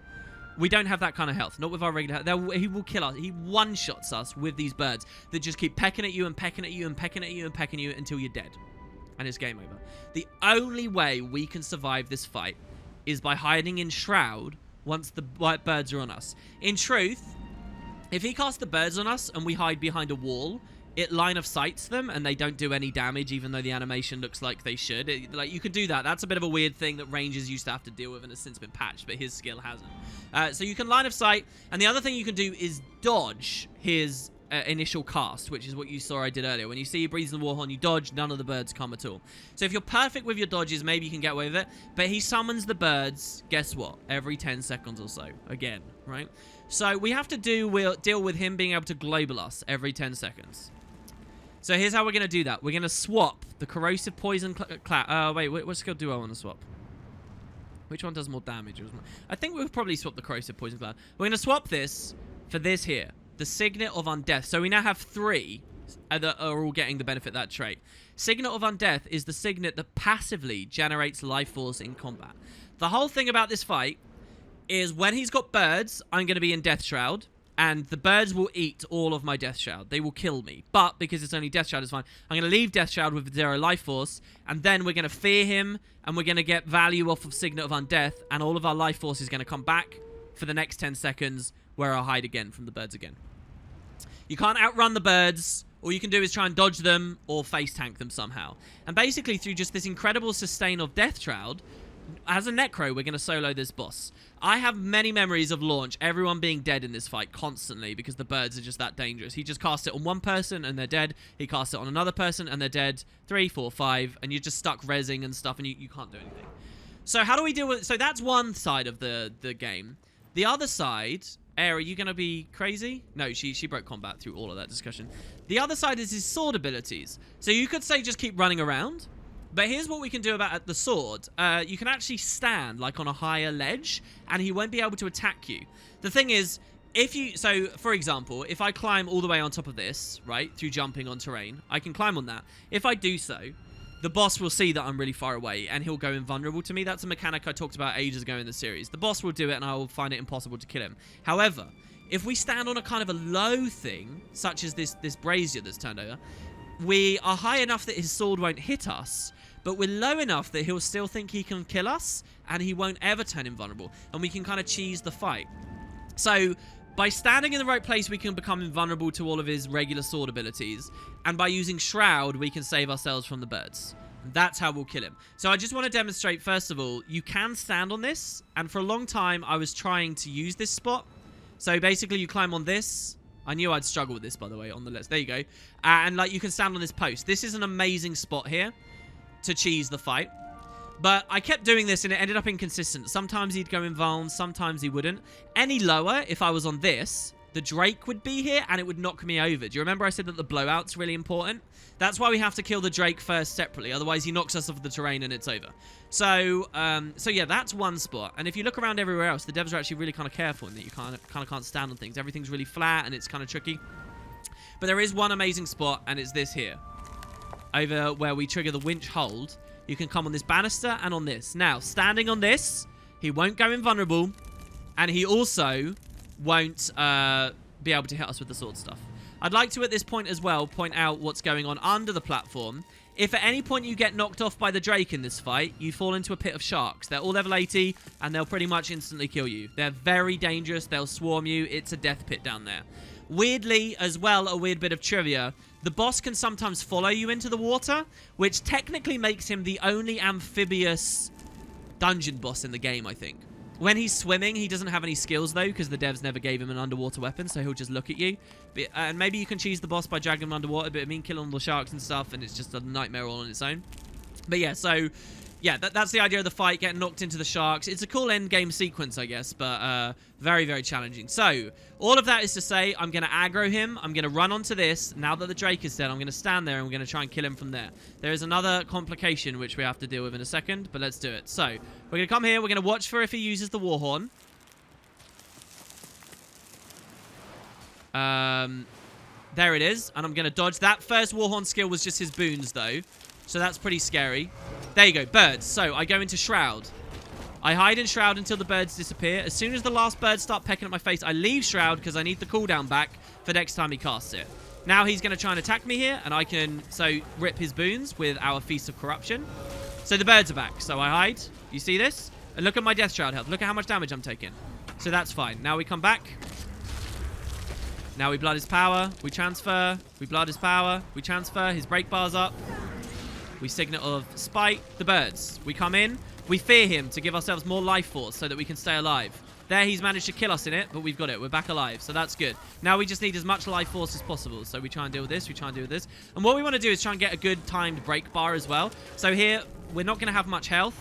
We don't have that kind of health. Not with our regular health. He will kill us. He one-shots us with these birds that just keep pecking at you and pecking at you and pecking at you and pecking you until you're dead. And it's game over. The only way we can survive this fight is by hiding in Shroud once the birds are on us. In truth, if he casts the birds on us and we hide behind a wall, it line of sights them and they don't do any damage even though the animation looks like they should. Like, you could do that. That's a bit of a weird thing that Rangers used to have to deal with and has since been patched, but his skill hasn't. So you can line of sight, and the other thing you can do is dodge his initial cast, which is what you saw I did earlier. When you see he breathes in the warhorn, you dodge, none of the birds come at all. So if you're perfect with your dodges, maybe you can get away with it. But he summons the birds, guess what? Every 10 seconds or so. Again, right? So we have to deal with him being able to global us every 10 seconds. So here's how we're going to do that. We're going to swap the corrosive poison wait, what skill do I want to swap? Which one does more damage? I think we'll probably swap the corrosive poison cloud. We're going to swap this for this here. The Signet of Undeath. So we now have 3 that are all getting the benefit of that trait. Signet of Undeath is the signet that passively generates life force in combat. The whole thing about this fight is when he's got birds, I'm going to be in Death Shroud. And the birds will eat all of my Death Shroud. They will kill me. But because it's only Death Shroud, it's fine. I'm going to leave Death Shroud with 0 life force. And then we're going to fear him. And we're going to get value off of Signet of Undeath. And all of our life force is going to come back for the next 10 seconds where I'll hide again from the birds again. You can't outrun the birds. All you can do is try and dodge them or face tank them somehow. And basically through just this incredible sustain of Death Shroud, as a Necro, we're going to solo this boss. I have many memories of launch, everyone being dead in this fight constantly because the birds are just that dangerous. He just casts it on one person and they're dead. He casts it on another person and they're dead. 3, 4, 5, and you're just stuck rezzing and stuff and you can't do anything. So how do we deal with... So that's one side of the game. The other side... Air, are you going to be crazy? No, she broke combat through all of that discussion. The other side is his sword abilities. So you could say just keep running around. But here's what we can do about the sword. You can actually stand like on a higher ledge and he won't be able to attack you. The thing is, so for example, if I climb all the way on top of this, right, through jumping on terrain, I can climb on that. If I do so, the boss will see that I'm really far away and he'll go invulnerable to me. That's a mechanic I talked about ages ago in the series. The boss will do it and I will find it impossible to kill him. However, if we stand on a kind of a low thing, such as this brazier that's turned over, we are high enough that his sword won't hit us, but we're low enough that he'll still think he can kill us and he won't ever turn invulnerable. And we can kind of cheese the fight. So by standing in the right place, we can become invulnerable to all of his regular sword abilities. And by using Shroud, we can save ourselves from the birds. And that's how we'll kill him. So I just want to demonstrate, first of all, you can stand on this. And for a long time, I was trying to use this spot. So basically, you climb on this. I knew I'd struggle with this, by the way, on the list. There you go. And like you can stand on this post. This is an amazing spot here to cheese the fight. But I kept doing this and it ended up inconsistent. Sometimes he'd go invuln, sometimes he wouldn't. Any lower, if I was on this, the Drake would be here and it would knock me over. Do you remember I said that the blowout's really important? That's why we have to kill the Drake first separately. Otherwise, he knocks us off the terrain and it's over. So yeah, that's one spot. And if you look around everywhere else, the devs are actually really kind of careful in that you kind of can't stand on things. Everything's really flat and it's kind of tricky. But there is one amazing spot, and it's this here. Over where we trigger the winch hold. You can come on this banister and on this. Now, standing on this, he won't go invulnerable. And he also won't be able to hit us with the sword stuff. I'd like to, at this point as well, point out what's going on under the platform. If at any point you get knocked off by the Drake in this fight, you fall into a pit of sharks. They're all level 80, and they'll pretty much instantly kill you. They're very dangerous. They'll swarm you. It's a death pit down there. Weirdly, as well, a weird bit of trivia, the boss can sometimes follow you into the water, which technically makes him the only amphibious dungeon boss in the game, I think. When he's swimming, he doesn't have any skills, though, because the devs never gave him an underwater weapon, so he'll just look at you. But, and maybe you can cheese the boss by dragging him underwater, but I mean, killing all the sharks and stuff, and it's just a nightmare all on its own. But yeah, so... yeah, that's the idea of the fight, getting knocked into the sharks. It's a cool end-game sequence, I guess, but very, very challenging. So, all of that is to say, I'm going to aggro him. I'm going to run onto this. Now that the Drake is dead, I'm going to stand there and we're going to try and kill him from there. There is another complication which we have to deal with in a second, but let's do it. So, we're going to come here. We're going to watch for if he uses the Warhorn. There it is, and I'm going to dodge. That first Warhorn skill was just his boons, though. So that's pretty scary. There you go, birds. So I go into Shroud. I hide in Shroud until the birds disappear. As soon as the last birds start pecking at my face, I leave Shroud because I need the cooldown back for next time he casts it. Now he's going to try and attack me here, and I can rip his boons with our Feast of Corruption. So the birds are back. So I hide. You see this? And look at my Death Shroud health. Look at how much damage I'm taking. So that's fine. Now we come back. Now we blood his power. We transfer. We blood his power. We transfer. His break bar's up. We Signet of Spite. The birds. We come in. We fear him to give ourselves more life force so that we can stay alive. There, he's managed to kill us in it, but we've got it. We're back alive, so that's good. Now we just need as much life force as possible. So we try and deal with this. We try and deal with this. And what we want to do is try and get a good timed break bar as well. So here, we're not going to have much health.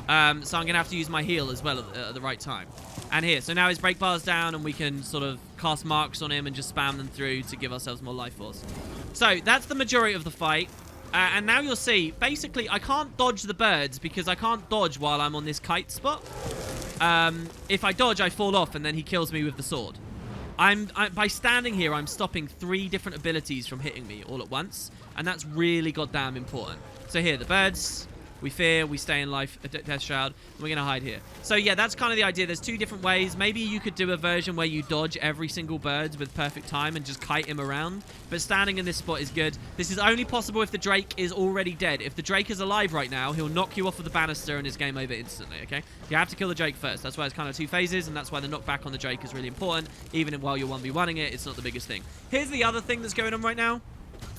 So I'm going to have to use my heal as well at the right time. And here, so now his break bar's down and we can sort of cast marks on him and just spam them through to give ourselves more life force. So that's the majority of the fight. And now you'll see, basically, I can't dodge the birds because I can't dodge while I'm on this kite spot. If I dodge, I fall off and then he kills me with the sword. By standing here, I'm stopping 3 different abilities from hitting me all at once. And that's really goddamn important. So here, the birds... We fear, we stay in life, Death Shroud, and we're going to hide here. So yeah, that's kind of the idea. There's 2 different ways. Maybe you could do a version where you dodge every single bird with perfect time and just kite him around. But standing in this spot is good. This is only possible if the Drake is already dead. If the Drake is alive right now, he'll knock you off of the banister and it's game over instantly, okay? You have to kill the Drake first. That's why it's kind of 2 phases, and that's why the knockback on the Drake is really important. Even while you're 1v1ing it, it's not the biggest thing. Here's the other thing that's going on right now.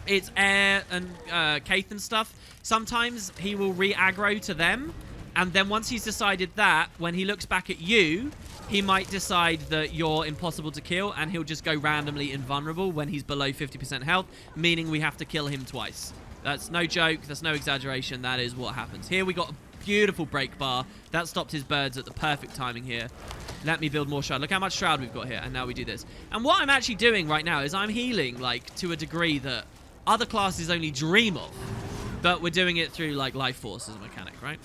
It's Air and Kaith and stuff. Sometimes he will re-aggro to them, and then once he's decided that, when he looks back at you, he might decide that you're impossible to kill, and he'll just go randomly invulnerable when he's below 50% health, meaning we have to kill him twice. That's no joke. That's no exaggeration. That is what happens. Here we got a beautiful break bar. That stopped his birds at the perfect timing here. Let me build more Shroud. Look how much Shroud we've got here, and now we do this. And what I'm actually doing right now is I'm healing, like, to a degree that other classes only dream of. But we're doing it through, like, life force as a mechanic, right?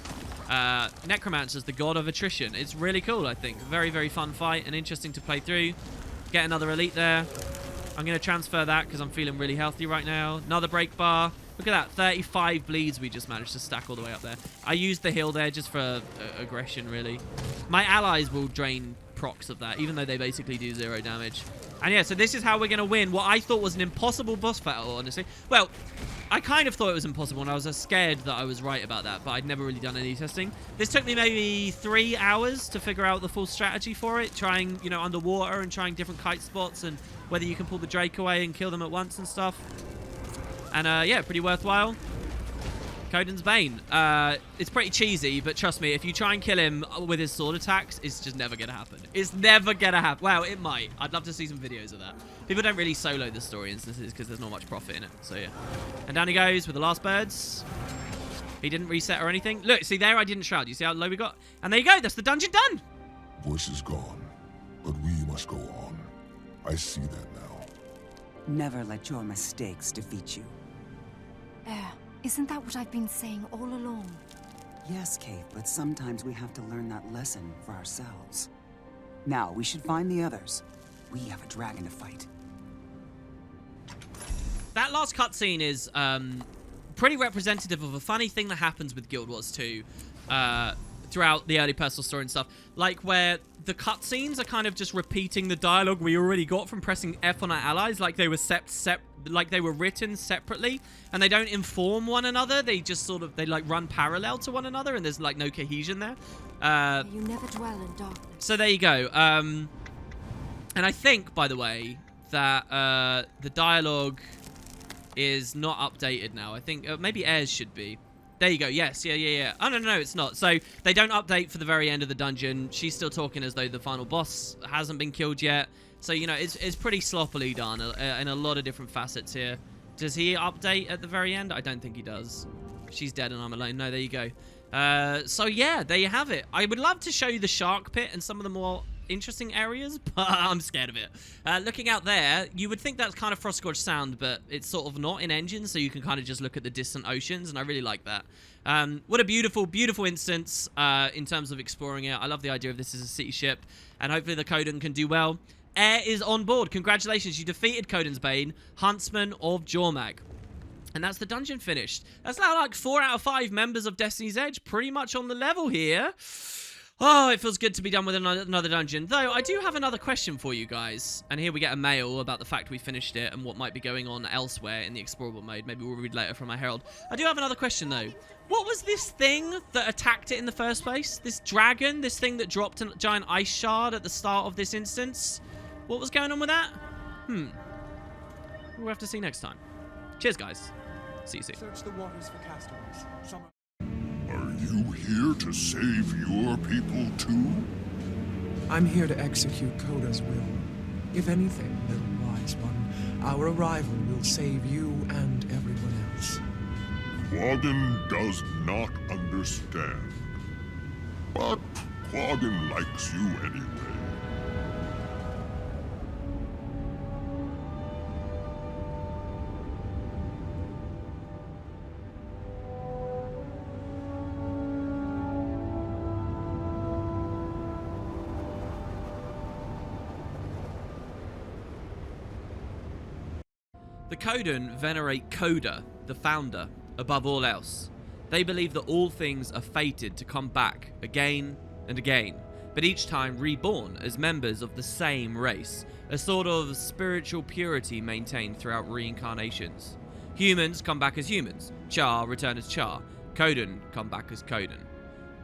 Necromancer's the god of attrition. It's really cool, I think. Very, very fun fight and interesting to play through. Get another elite there. I'm going to transfer that because I'm feeling really healthy right now. Another break bar. Look at that. 35 bleeds we just managed to stack all the way up there. I used the heal there just for aggression, really. My allies will drain procs of that, even though they basically do 0 damage. And yeah, so this is how we're going to win what I thought was an impossible boss battle, honestly. Well, I kind of thought it was impossible, and I was scared that I was right about that, but I'd never really done any testing. This took me maybe 3 hours to figure out the full strategy for it, trying, you know, underwater and trying different kite spots and whether you can pull the Drake away and kill them at once and stuff. And yeah, pretty worthwhile. Coden's Bane. It's pretty cheesy, but trust me, if you try and kill him with his sword attacks, it's just never going to happen. It's never going to happen. Well, it might. I'd love to see some videos of that. People don't really solo the story instances because there's not much profit in it. So, yeah. And down he goes with the last birds. He didn't reset or anything. Look, see there, I didn't shroud. You see how low we got? And there you go. That's the dungeon done. Voice is gone, but we must go on. I see that now. Never let your mistakes defeat you. Isn't that what I've been saying all along? Yes, Kate, but sometimes we have to learn that lesson for ourselves. Now, we should find the others. We have a dragon to fight. That last cutscene is pretty representative of a funny thing that happens with Guild Wars 2 throughout the early personal story and stuff. Like where the cutscenes are kind of just repeating the dialogue we already got from pressing F on our allies, like they were like they were written separately, and they don't inform one another. They just sort of like run parallel to one another, and there's like no cohesion there. You never dwell in darkness. So there you go. And I think, by the way, that the dialogue is not updated now. I think maybe Airs should be. There you go. Yes. Yeah. Oh, no, it's not. So they don't update for the very end of the dungeon. She's still talking as though the final boss hasn't been killed yet. So, you know, it's pretty sloppily done in a lot of different facets here. Does he update at the very end? I don't think he does. She's dead and I'm alone. No, there you go. So, yeah, there you have it. I would love to show you the shark pit and some of the more interesting areas, but I'm scared of it. Looking out there, you would think that's kind of Frostgorge Sound, but it's sort of not in engine, so you can kind of just look at the distant oceans, and I really like that. What a beautiful, beautiful instance in terms of exploring it. I love the idea of this as a city ship, and hopefully the Coden can do well. Air is on board. Congratulations, you defeated Coden's Bane, Huntsman of Jormag. And that's the dungeon finished. That's now like 4 out of 5 members of Destiny's Edge pretty much on the level here. Oh, it feels good to be done with another dungeon. Though, I do have another question for you guys. And here we get a mail about the fact we finished it and what might be going on elsewhere in the explorable mode. Maybe we'll read later from our Herald. I do have another question, though. What was this thing that attacked it in the first place? This dragon? This thing that dropped a giant ice shard at the start of this instance? What was going on with that? We'll have to see next time. Cheers, guys. See you soon. Search the waters for castaways. Are you here to save your people too? I'm here to execute Coda's will. If anything, little wise one, our arrival will save you and everyone else. Quaggan does not understand. But Quaggan likes you anyway. The Coden venerate Coda, the founder, above all else. They believe that all things are fated to come back again and again, but each time reborn as members of the same race, a sort of spiritual purity maintained throughout reincarnations. Humans come back as humans, Char return as Char, Coden come back as Coden.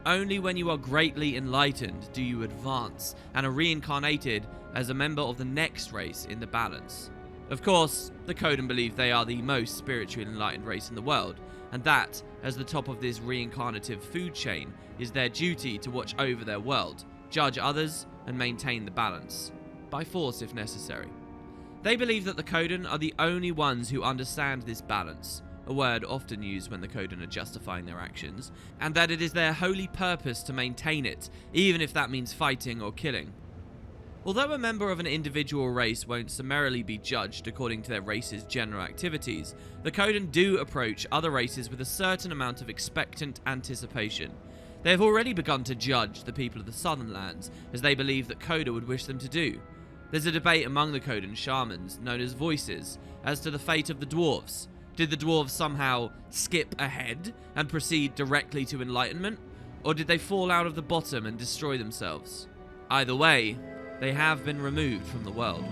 Only when you are greatly enlightened do you advance and are reincarnated as a member of the next race in the balance. Of course, the Coden believe they are the most spiritually enlightened race in the world, and that, as the top of this reincarnative food chain, is their duty to watch over their world, judge others, and maintain the balance. By force if necessary. They believe that the Coden are the only ones who understand this balance, a word often used when the Coden are justifying their actions, and that it is their holy purpose to maintain it, even if that means fighting or killing. Although a member of an individual race won't summarily be judged according to their race's general activities, the Coden do approach other races with a certain amount of expectant anticipation. They have already begun to judge the people of the Southern Lands, as they believe that Coda would wish them to do. There's a debate among the Coden shamans, known as voices, as to the fate of the dwarves. Did the dwarves somehow skip ahead and proceed directly to enlightenment? Or did they fall out of the bottom and destroy themselves? Either way, they have been removed from the world.